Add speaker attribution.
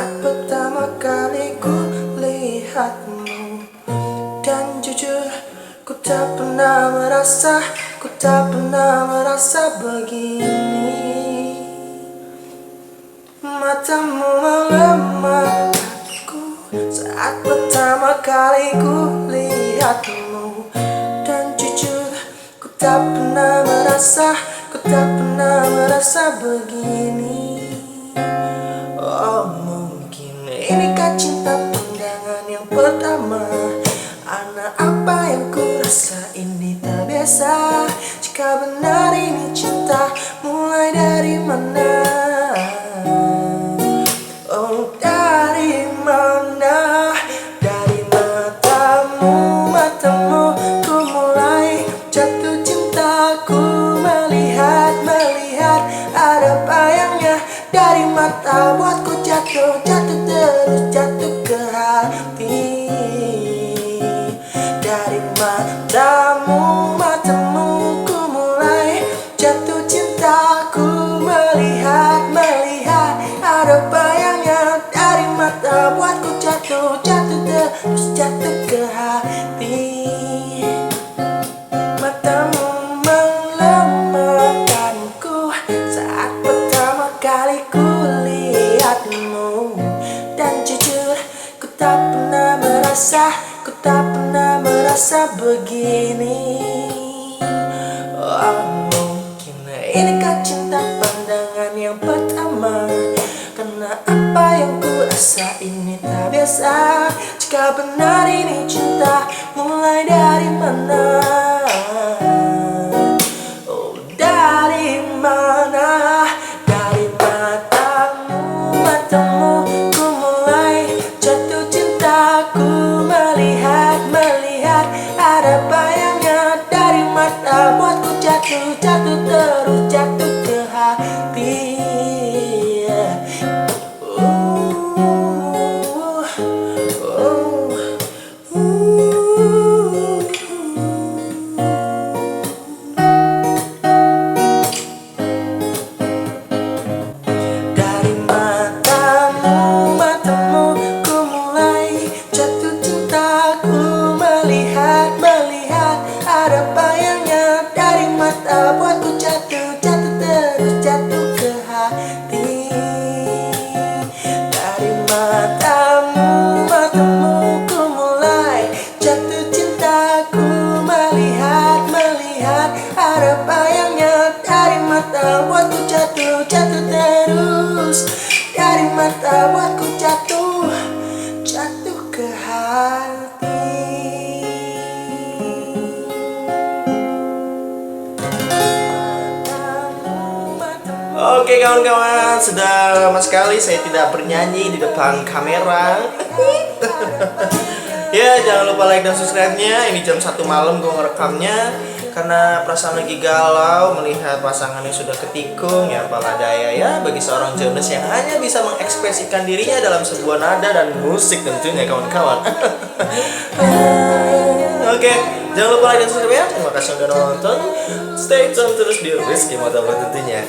Speaker 1: Saat pertama kali ku lihatmu, dan jujur ku tak pernah merasa begini. Matamu melemahkanku saat pertama kali ku lihatmu, dan jujur ku tak pernah merasa begini. Oh, mungkin inikah cinta pandangan yang pertama. Karena apa yang ku rasa ini tak biasa. Jika benar ini cinta, mulai dari mana? Oh, dari mana? Dari matamu ku mulai jatuh cinta. Ku melihat ada bayangnya dari mata, buatku jatuh terus jatuh ke hati. Dari matamu ku mulai jatuh cinta. Ku melihat ada bayangnya dari mata, buatku jatuh terus jatuh ke hati. Matamu melemahkanku saat pertama kali ku lihatmu, dan jujur ku tak pernah merasa begini. Oh, mungkin inikah cinta pandangan yang pertama. Karena apa yang ku rasa ini tak biasa. Jika benar ini cinta, mulai dari mana? Oh, dari mana? Dari matamu ku mulai jatuh cinta. Ku melihat ada bayangnya dari mata, buatku jatuh terus jatuh ke hati. Dari matamu ku mulai jatuh cinta. Ku melihat ada bayangnya dari mata, buatku jatuh terus jatuh ke hati. Dari matamu ku mulai jatuh cinta. Ku melihat ada bayangnya dari mata, buatku jatuh terus. Dari mata, buatku jatuh ke hati. Oke kawan-kawan, sudah lama sekali saya tidak bernyanyi di depan kamera. Ya, jangan lupa like dan subscribe-nya. Ini jam 1 malam gue ngerekamnya karena perasaan lagi galau melihat pasangannya sudah ketikung. Ya apalah daya ya, bagi seorang Jonas yang hanya bisa mengekspresikan dirinya dalam sebuah nada dan musik tentunya kawan-kawan. Oke, jangan lupa like dan subscribe ya. Terima kasih sudah nonton. Stay tune terus di Rizky Motovlog tentunya.